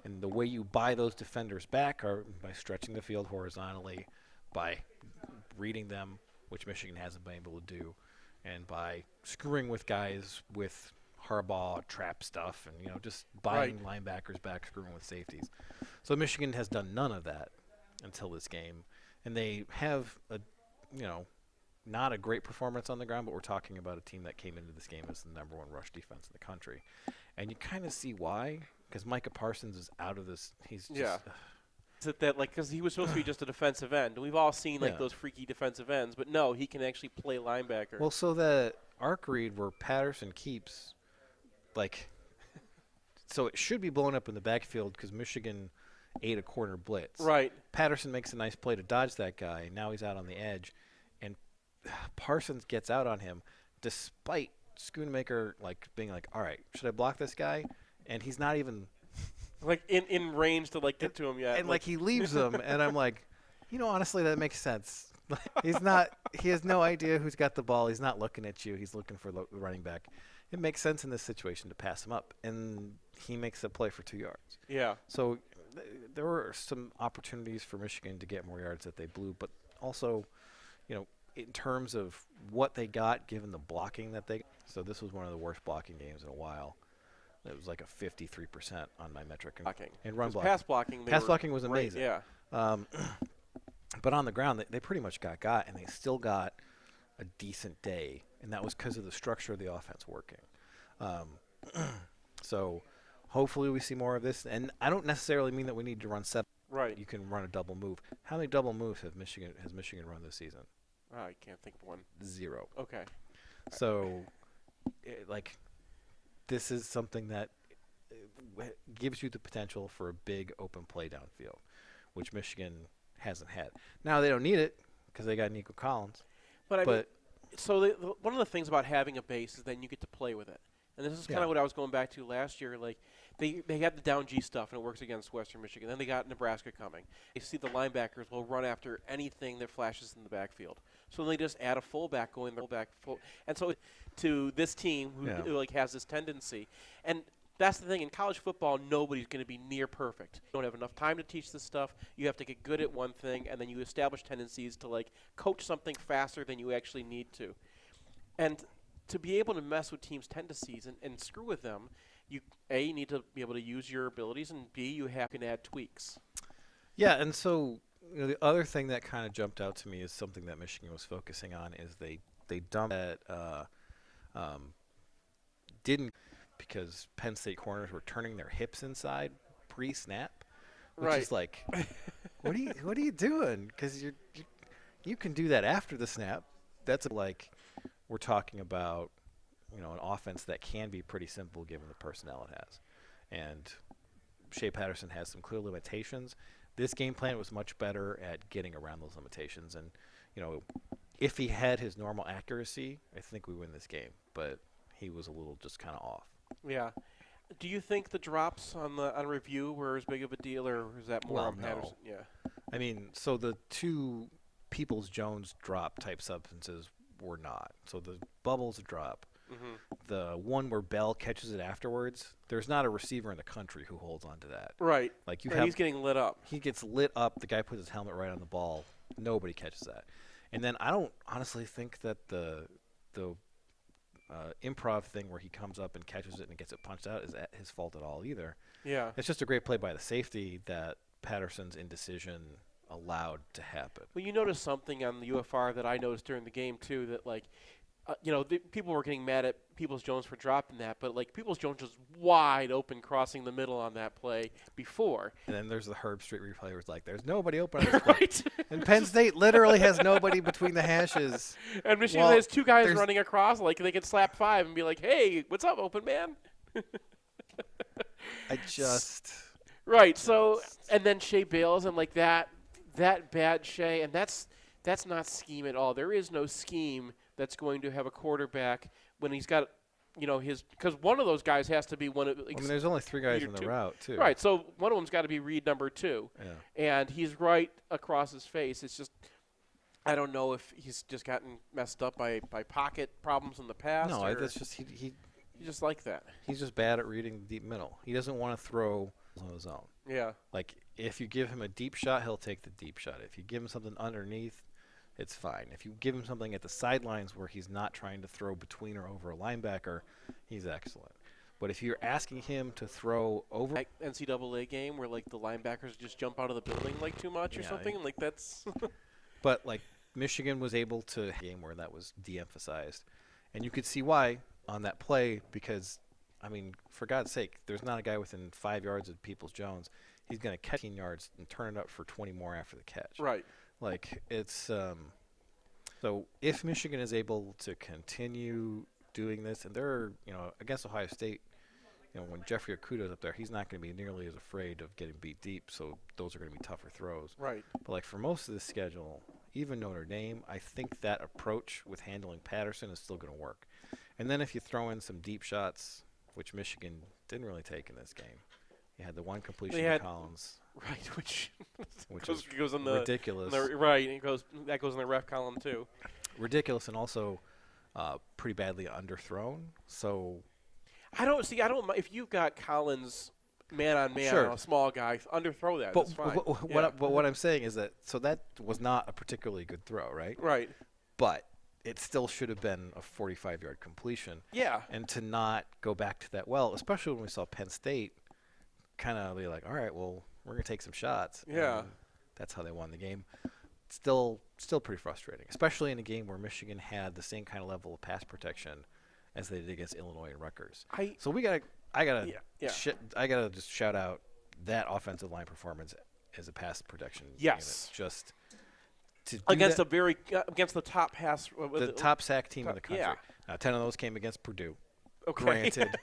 And the way you buy those defenders back are by stretching the field horizontally, by reading them, which Michigan hasn't been able to do, and by screwing with guys with Harbaugh trap stuff and just buying linebackers back, screwing with safeties. So Michigan has done none of that until this game, and they have not a great performance on the ground, but we're talking about a team that came into this game as the number 1 rush defense in the country. And you kind of see why, because Micah Parsons is out of this. He's just... Is it that, because he was supposed to be just a defensive end. And we've all seen, those freaky defensive ends. But, no, he can actually play linebacker. Well, so that arc read where Patterson keeps, so it should be blown up in the backfield because Michigan ate a corner blitz. Right. Patterson makes a nice play to dodge that guy. Now he's out on the edge. And Parsons gets out on him despite Schoonmaker being all right, should I block this guy? And he's not even in range to get to him yet. And he leaves him, and I'm honestly that makes sense. He has no idea who's got the ball. He's not looking at you. He's looking for the running back. It makes sense in this situation to pass him up, and he makes a play for 2 yards. Yeah. So there were some opportunities for Michigan to get more yards that they blew, but also, in terms of what they got, given the blocking that they got. So this was one of the worst blocking games in a while. It was a 53% on my metric. Blocking. And run blocking. Pass blocking. Pass blocking was great, amazing. Yeah. But on the ground, they pretty much got, and they still got a decent day, and that was because of the structure of the offense working. So hopefully we see more of this. And I don't necessarily mean that we need to run 7. Right. You can run a double move. How many double moves has Michigan run this season? I can't think of one. 0. Okay. So, this is something that gives you the potential for a big open play downfield, which Michigan hasn't had. Now they don't need it because they got Nico Collins. But one of the things about having a base is then you get to play with it. And this is kind of what I was going back to last year. They had the down G stuff, and it works against Western Michigan. Then they got Nebraska coming. You see the linebackers will run after anything that flashes in the backfield. So they just add a fullback going the fullback. And so to this team who has this tendency. And that's the thing. In college football, nobody's going to be near perfect. You don't have enough time to teach this stuff. You have to get good at one thing, and then you establish tendencies to coach something faster than you actually need to. And to be able to mess with teams' tendencies and screw with them, you need to be able to use your abilities, and B, you can add tweaks. Yeah, and so the other thing that kind of jumped out to me is something that Michigan was focusing on is they dumped that didn't because Penn State corners were turning their hips inside pre-snap, which is what are you doing? Because you can do that after the snap. That's like we're talking about, an offense that can be pretty simple given the personnel it has. And Shea Patterson has some clear limitations. This game plan was much better at getting around those limitations. And, if he had his normal accuracy, I think we win this game. But he was a little just kind of off. Yeah. Do you think the drops on review were as big of a deal, or is that more on Patterson? No. Yeah. I mean, so the two Peoples-Jones drop type substances were not. So the Bubbles drop. Mm-hmm. The one where Bell catches it afterwards, there's not a receiver in the country who holds on to that. Right. Like he's getting lit up. He gets lit up. The guy puts his helmet right on the ball. Nobody catches that. And then I don't honestly think that the improv thing where he comes up and catches it and gets it punched out is his fault at all either. Yeah. It's just a great play by the safety that Patterson's indecision allowed to happen. Well, you noticed something on the UFR that I noticed during the game too, that people were getting mad at Peoples-Jones for dropping that, but Peoples-Jones was wide open crossing the middle on that play before. And then there's the Herb Street replay where it's like, there's nobody open on this play. Right. And Penn State literally has nobody between the hashes. And Michigan has two guys running across, they could slap 5 and be like, hey, what's up, open man? Right, so, and then Shea bails and that bad Shea, and that's not scheme at all. There is no scheme that's going to have a quarterback when he's got, because one of those guys has to be one of. There's only 3 guys in the route too. Right, so one of them's got to be read number 2, and he's right across his face. It's just, I don't know if he's just gotten messed up by pocket problems in the past. No, that's just he just like that. He's just bad at reading the deep middle. He doesn't want to throw on his own. Yeah. If you give him a deep shot, he'll take the deep shot. If you give him something underneath, it's fine. If you give him something at the sidelines where he's not trying to throw between or over a linebacker, he's excellent. But if you're asking him to throw over like NCAA game where the linebackers just jump out of the building too much or something, that's. But Michigan was able to game where that was de-emphasized, and you could see why on that play because, for God's sake, there's not a guy within 5 yards of Peoples-Jones. He's going to catch 15 yards and turn it up for 20 more after the catch. Right. It's so if Michigan is able to continue doing this, and they're against Ohio State, when Jeffrey Okuda's up there, he's not going to be nearly as afraid of getting beat deep. So those are going to be tougher throws. Right. But for most of the schedule, even Notre Dame, I think that approach with handling Patterson is still going to work. And then if you throw in some deep shots, which Michigan didn't really take in this game. You had the one completion to Collins. Right, which goes in the ridiculous. Right, that goes in the ref column too. Ridiculous and also pretty badly underthrown. So I don't if you've got Collins man on man on a small guy, underthrow that. That's fine. But what I'm saying is that was not a particularly good throw, right? Right. But it still should have been a 45-yard completion. Yeah. And to not go back to that especially when we saw Penn State kind of be like, all right, well, we're going to take some shots. Yeah. And that's how they won the game. Still pretty frustrating, especially in a game where Michigan had the same kind of level of pass protection as they did against Illinois and Rutgers. I gotta just shout out that offensive line performance as a pass protection unit. Just to against the top pass, the top sack team in the country. Yeah. Now 10 of those came against Purdue. Okay. Granted.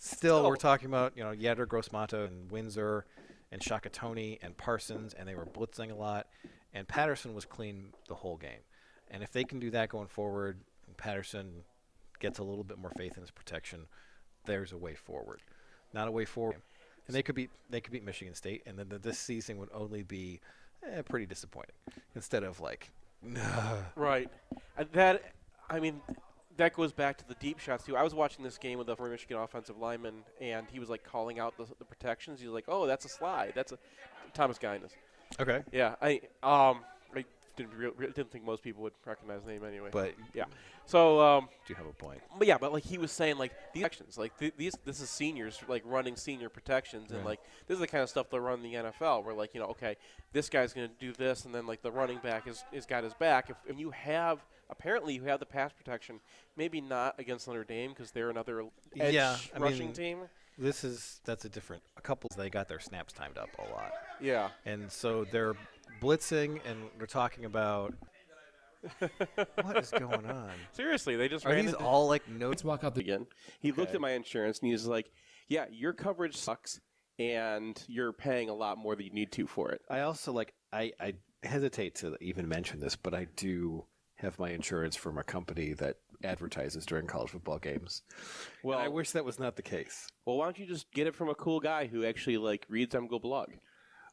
Still, we're talking about Yadder Grossmata and Windsor and Shakatoni and Parsons, and they were blitzing a lot. And Patterson was clean the whole game. And if they can do that going forward, and Patterson gets a little bit more faith in his protection, there's a way forward. Not a way forward. And they could beat Michigan State, and then this season would only be pretty disappointing instead of right. That goes back to the deep shots too. I was watching this game with a former Michigan offensive lineman, and he was calling out the protections. He was like, "Oh, that's a slide. That's a Thomas Guinness." Okay. Yeah, I didn't think most people would recognize the name anyway. But yeah, so do you have a point? But yeah, but he was saying these protections, this is seniors running senior protections, and this is the kind of stuff they'll run in the NFL. Where okay, this guy's going to do this, and then the running back is got his back. If you have apparently you have the pass protection, maybe not against Notre Dame because they're another edge rushing team. that's a different. A couple, they got their snaps timed up a lot. Yeah. And so they're blitzing, and they're talking about what is going on. Seriously, they just are ran these into all like no? Let's walk out the Again, he looked at my insurance and he's like, "Yeah, your coverage sucks, and you're paying a lot more than you need to for it." I also like I hesitate to even mention this, but I do have my insurance from a company that advertises during college football games. Well, And I wish that was not the case. Well, why don't you just get it from a cool guy who actually like reads MGoBLog?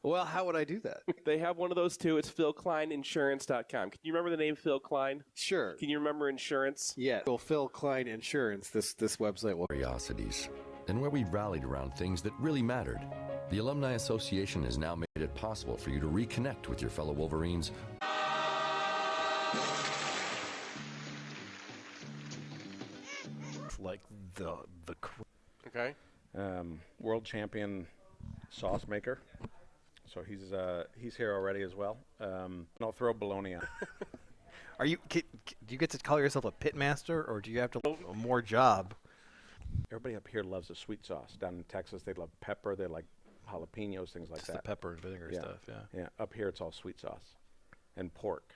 Well, how would I do that? They have one of those too. It's PhilKleinInsurance.com. Can you remember the name Phil Klein? Sure. Can you remember insurance? Yeah. Well, Phil Klein Insurance, this website will. Curiosities, and where we rallied around things that really mattered. The Alumni Association has now made it possible for you to reconnect with your fellow Wolverines. Like the Okay. World champion sauce maker. So he's here already as well. I'll throw bologna on. Are you? Do you get to call yourself a pit master, or do you have to a more job? Everybody up here loves the sweet sauce. Down in Texas, they love pepper. They like jalapenos, things like Just that. the pepper and vinegar stuff. Yeah. Yeah. Up here, it's all sweet sauce and pork.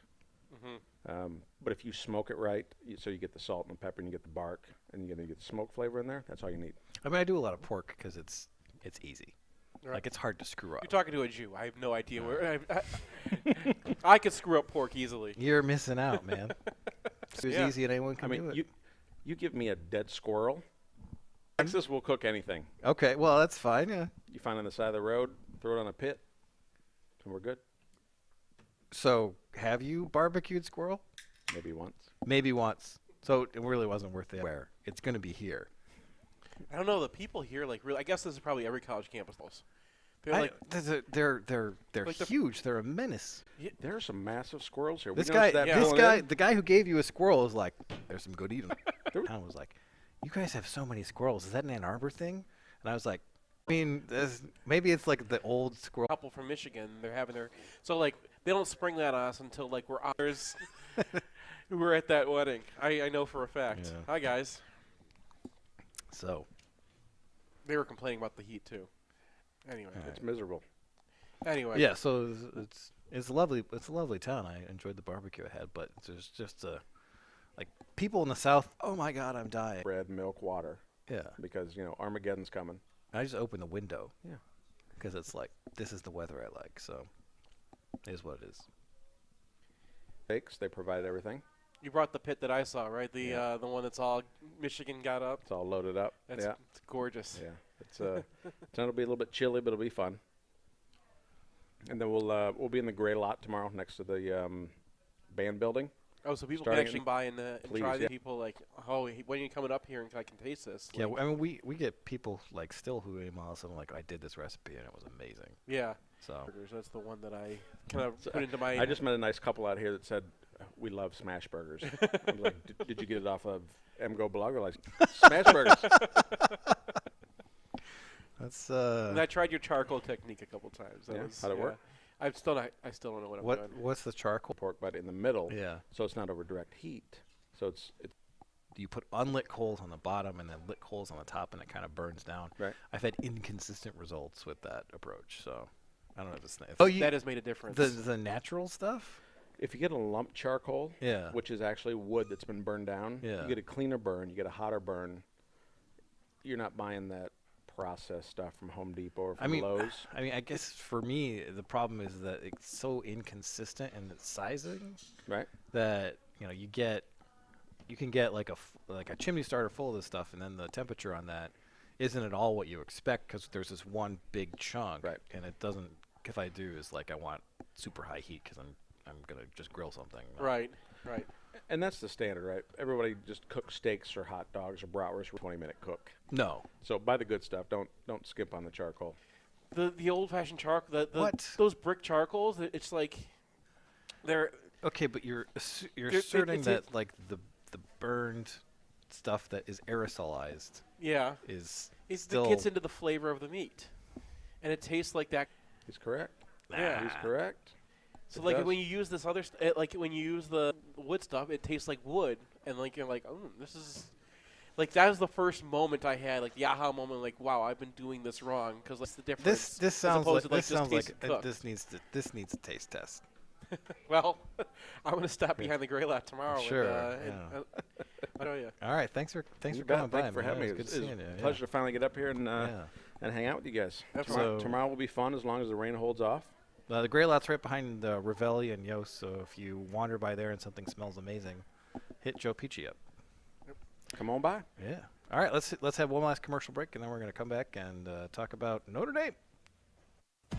Mm-hmm. But if you smoke it right, so you get the salt and the pepper, and you get the bark, and you get the smoke flavor in there. That's all you need. I mean, I do a lot of pork because it's easy. Right. Like it's hard to screw up. You're talking to a Jew. I have no idea where. I could screw up pork easily. You're missing out, man. It's as Yeah. easy as anyone can do it. You give me a dead squirrel. Texas will cook anything. Okay, well that's fine. Yeah. You find it on the side of the road, throw it on a pit, and we're good. So, have you barbecued squirrel? Maybe once. Maybe once. So it really wasn't worth it. Where it's going to be here. I don't know. The people here, like, really. I guess this is probably every college campus. They're like, they're like huge. They're a menace. Yeah, there are some massive squirrels here. This We noticed guy, that the guy who gave you a squirrel is like, there's some good eating. I was like, you guys have so many squirrels. Is that an Ann Arbor thing? And I was like, I mean, maybe it's like the old squirrel. couple from Michigan. They're having their they don't spring that on us until like we're others who were at that wedding. I know for a fact. Yeah. Hi guys. So they were complaining about the heat too. Anyway, it's miserable. Anyway. Yeah, so it's lovely. It's a lovely town. I enjoyed the barbecue I had, but there's just like people in the South. Oh my God, I'm dying. Bread, milk, water. Yeah. Because Armageddon's coming. I just open the window. Yeah. Because it's like this is the weather I like. So it is what it is. Steaks, they provide everything. You brought the pit that I saw, right? The one that's all Michigan got up. It's all loaded up. It's gorgeous. Yeah. It'll be a little bit chilly, but it'll be fun. And then we'll be in the gray lot tomorrow next to the band building. Oh, so people can actually buy and try the people like, when are you coming up here and I can taste this? Yeah, I mean we get people like still who email us and like I did this recipe and it was amazing. Yeah. So that's the one that I kind of put into my. I just met a nice couple out here that said we love smash burgers. I'm like, did you get it off of MGoBLog or like smash burgers? That's And I tried your charcoal technique a couple times. How'd it work? I still don't know what I'm doing. What's the charcoal? Pork butt in the middle. Yeah. So it's not over direct heat. So it's you put unlit coals on the bottom and then lit coals on the top and it kind of burns down. Right. I've had inconsistent results with that approach, so I don't know if it's that has made a difference. The natural stuff? If you get a lump charcoal, Yeah. which is actually wood that's been burned down, Yeah. you get a cleaner burn, you get a hotter burn. You're not buying that processed stuff from Home Depot or from Lowe's. I mean, I guess for me the problem is that it's so inconsistent in its sizing, right? That you can get like a chimney starter full of this stuff, and then the temperature on that isn't at all what you expect because there's this one big chunk, right? And it doesn't. If I do, is like I want super high heat because I'm gonna just grill something. Right. And that's the standard, right? Everybody just cooks steaks or hot dogs or bratwurst for 20-minute cook. No. So buy the good stuff. Don't skimp on the charcoal. The old-fashioned charcoal. What? Those brick charcoals. It's like they're okay, but you're asserting that like the burned stuff that is aerosolized. Yeah. It still gets into the flavor of the meat, and it tastes like that. He's correct. Yeah, he's correct. So like when you use this other, like when you use the wood stuff, it tastes like wood, and like you're like, oh, this is Like, that was the first moment I had, like, the aha moment, like, wow, I've been doing this wrong, because that's the difference. This sounds like this this needs a taste test. Well, I'm going to stop behind the gray lot tomorrow. Sure. I'll show you. All right. Thanks for coming by. Thanks for having me. It was good seeing you. Pleasure to finally get up here and hang out with you guys. Tomorrow will be fun as long as the rain holds off. The gray lot's right behind Ravelli and Yost, so if you wander by there and something smells amazing, hit Joe Pichey up. Come on by. Yeah. All right. Let's have one last commercial break, and then we're going to come back and talk about Notre Dame.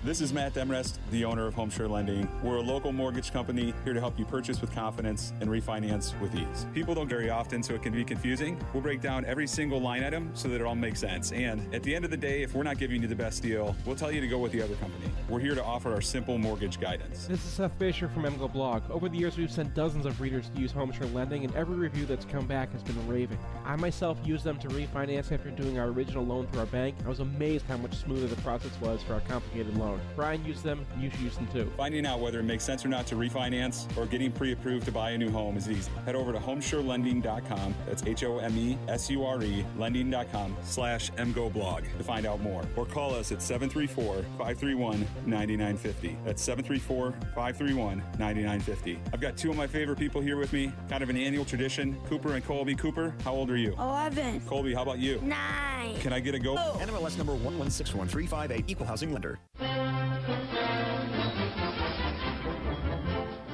This is Matt Demrest, the owner of HomeSure Lending. We're a local mortgage company here to help you purchase with confidence and refinance with ease. People don't very often, so it can be confusing. We'll break down every single line item so that it all makes sense. And at the end of the day, if we're not giving you the best deal, we'll tell you to go with the other company. We're here to offer our simple mortgage guidance. This is Seth Fisher from MGoBBQ. Over the years, we've sent dozens of readers to use HomeSure Lending, and every review that's come back has been raving. I myself used them to refinance after doing our original loan through our bank. I was amazed how much smoother the process was for our complicated loan. Brian used them, you should use them too. Finding out whether it makes sense or not to refinance or getting pre-approved to buy a new home is easy. Head over to homesurelending.com. That's HOMESURE lending.com/MGoBblog to find out more. Or call us at 734-531-9950. That's 734-531-9950. I've got two of my favorite people here with me, kind of an annual tradition, Cooper and Colby. Cooper, how old are you? 11. Colby, how about you? 9. Can I get a go? NMLS number 1161358, Equal Housing Lender.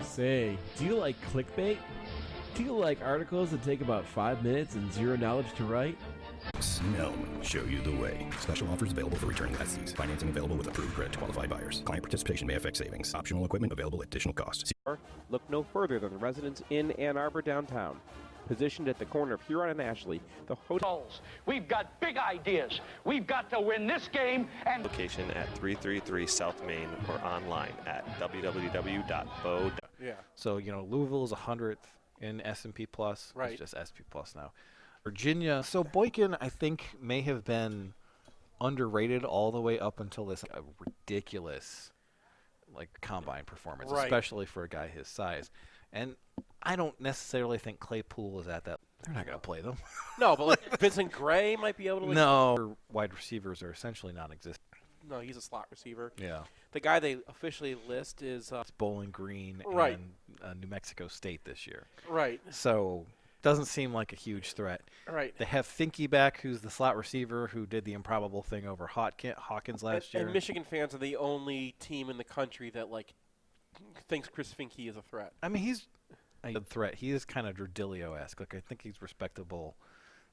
Say, do you like clickbait? Do you like articles that take about 5 minutes and zero knowledge to write? Snellman, show you the way. Special offers available for returning lessees. Financing available with approved credit to qualified buyers. Client participation may affect savings. Optional equipment available at additional costs. Look no further than the Residence Inn Ann Arbor downtown. Positioned at the corner of Huron and Ashley, the hotels. We've got big ideas. We've got to win this game. And location at 333 South Main or online at www.bo. Yeah. So Louisville is 100th in S&P Plus. Right. It's just S&P Plus now. Virginia. So Boykin, I think, may have been underrated all the way up until this ridiculous combine performance, right, especially for a guy his size. And I don't necessarily think Claypool is at that. They're not going to play them. No, but Vincent Gray might be able to. No, wide receivers are essentially non-existent. No, he's a slot receiver. Yeah. The guy they officially list is it's Bowling Green right, and New Mexico State this year. Right. So doesn't seem like a huge threat. Right. They have Finke back, who's the slot receiver who did the improbable thing over Hawkins last year. And Michigan fans are the only team in the country that thinks Chris Finke is a threat. I mean, he's a good threat. He is kind of Durdilio-esque. I think he's respectable.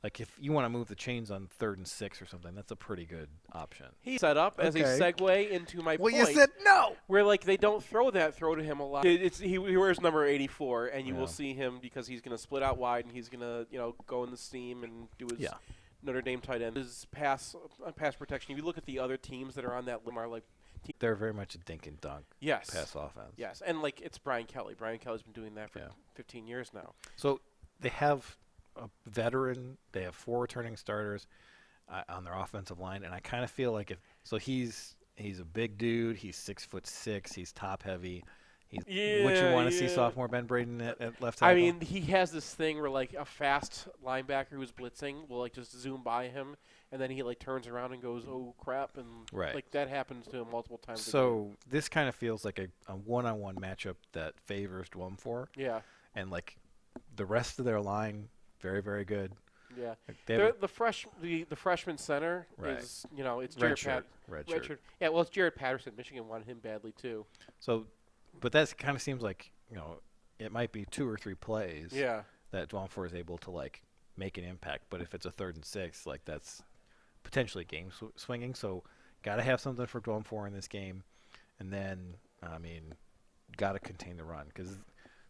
If you want to move the chains on 3rd and 6 or something, that's a pretty good option. He's set up as a segue into my point. Well, you said no! Where, they don't throw to him a lot. He wears number 84, and you will see him because he's going to split out wide, and he's going to, go in the seam and do his Notre Dame tight end. His pass protection, if you look at the other teams that are on that limb are they're very much a dink and dunk pass offense. Yes, and it's Brian Kelly. Brian Kelly's been doing that for 15 years now. So they have a veteran. They have 4 returning starters on their offensive line, and I kind of feel like he's a big dude. He's 6'6". He's top heavy. Would you want to see sophomore Ben Braden at left tackle? I mean, he has this thing where a fast linebacker who's blitzing will just zoom by him, and then he turns around and goes, "Oh crap!" and that happens to him multiple times. So this kind of feels like a one-on-one matchup that favors Dwumfor. Yeah. And the rest of their line, very very good. Yeah. The freshman center is it's Redshirt. Yeah. Well, it's Jared Patterson. Michigan wanted him badly too. So. But that kind of seems like, it might be 2 or 3 plays that Dwumfor is able to, make an impact. But if it's a 3rd and 6, that's potentially game swinging. So got to have something for Dwumfor in this game. And then, got to contain the run. Because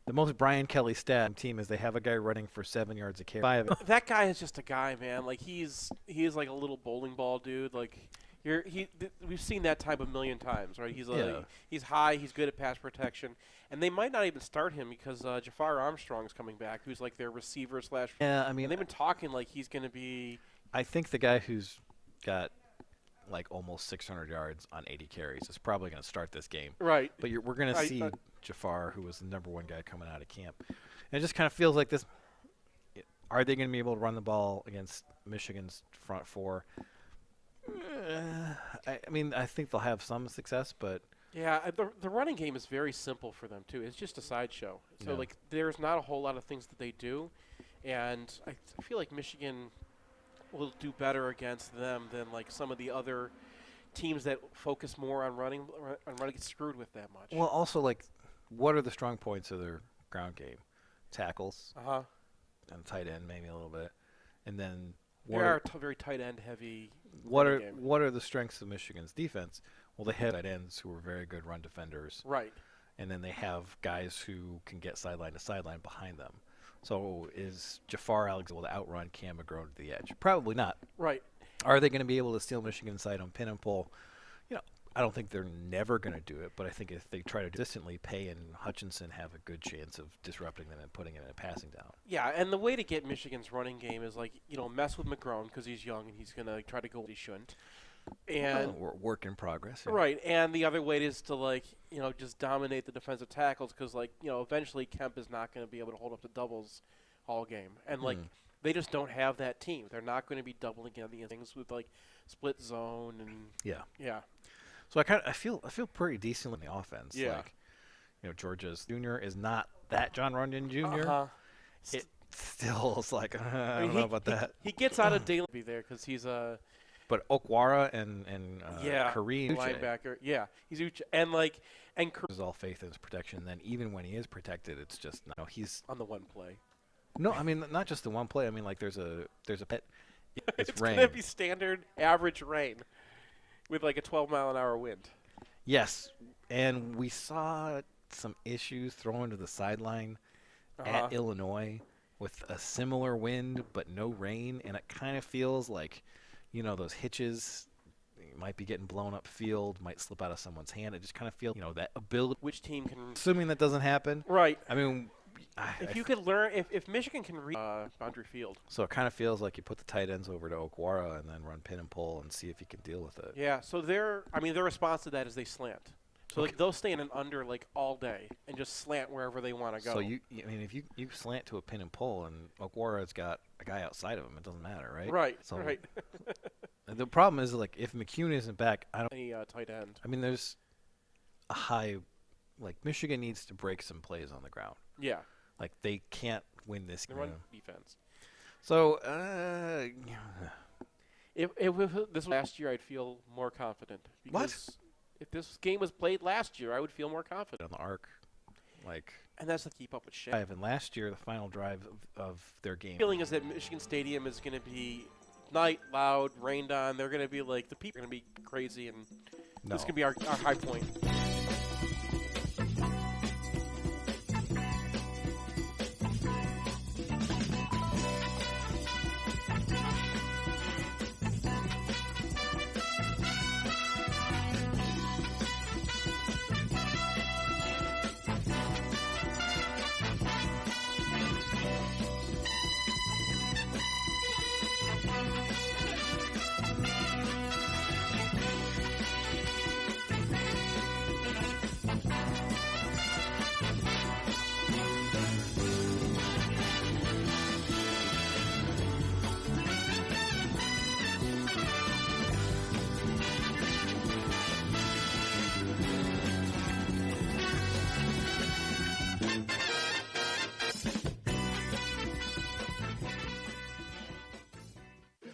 the most Brian Kelly stat on the team is they have a guy running for 7 yards a carry. That guy is just a guy, man. He is like a little bowling ball dude. We've seen that type a million times, right? He's high, he's good at pass protection, and they might not even start him because Jafar Armstrong is coming back, who's their receiver / Yeah, I mean, and they've been talking he's going to be. I think the guy who's got almost 600 yards on 80 carries is probably going to start this game. Right. But we're going to see Jafar, who was the #1 guy coming out of camp, and it just kind of feels like this. Are they going to be able to run the ball against Michigan's front four? I mean, I think they'll have some success, but yeah, the running game is very simple for them too. It's just a sideshow. So like, there's not a whole lot of things that they do, and I feel like Michigan will do better against them than like some of the other teams that focus more on running get screwed with that much. Well, also like, what are the strong points of their ground game? Tackles. And tight end maybe a little bit, and then they are very tight end heavy. What are the strengths of Michigan's defense? Well, they have tight ends who are very good run defenders. Right. And then they have guys who can get sideline to sideline behind them. So is Jafar Alexander able to outrun Cam McGrone to the edge? Probably not. Right. Are they going to be able to steal Michigan's side on pin and pull? You know, I don't think they're never going to do it, but I think if they try to consistently, Pay and Hutchinson have a good chance of disrupting them and putting it in a passing down. Yeah, and the way to get Michigan's running game is like, mess with McGrone because he's young and he's going to try to go what he shouldn't. And work in progress. Yeah. Right, and the other way is to just dominate the defensive tackles because eventually Kemp is not going to be able to hold up the doubles all game, and they just don't have that team. They're not going to be doubling on the things with split zone and yeah. So I feel pretty decent in the offense. Yeah. Georgia's Jr. is not that John Runyon Jr. It still is like I don't know about that. He gets out of daily there because he's a. But Okwara and Kareem linebacker, he's Uche. And Kareem is all faith in his protection. And then even when he is protected, it's just he's on the one play. No, I mean not just the one play. I mean there's a pet. It's rain. Gonna be standard average rain, with a 12-mile-an-hour wind. Yes, and we saw some issues thrown to the sideline at Illinois with a similar wind but no rain, and it kind of feels like. Those hitches might be getting blown up field, might slip out of someone's hand. It just kind of feels, that ability. Which team can... Assuming that doesn't happen. Right. I mean... If you could learn... If Michigan can read boundary field. So it kind of feels like you put the tight ends over to Okwara and then run pin and pull and see if you can deal with it. Yeah, so their response to that is they slant. So they'll stay in an under all day and just slant wherever they want to go. So if you slant to a pin and pull and Okwara's got a guy outside of him, it doesn't matter, right? Right. So right. The problem is if McCune isn't back, I don't any tight end. I mean, there's a high Michigan needs to break some plays on the ground. Yeah. They can't win this game. Run defense. So if this was last year, I'd feel more confident. Because if this game was played last year, I would feel more confident. On the arc, and that's to keep up with Shea. And last year, the final drive of their game. The feeling is that Michigan Stadium is going to be night, loud, rained on. They're going to be the people are going to be crazy, and this is going to be our high point.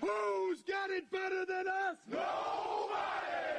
Who's got it better than us? Nobody!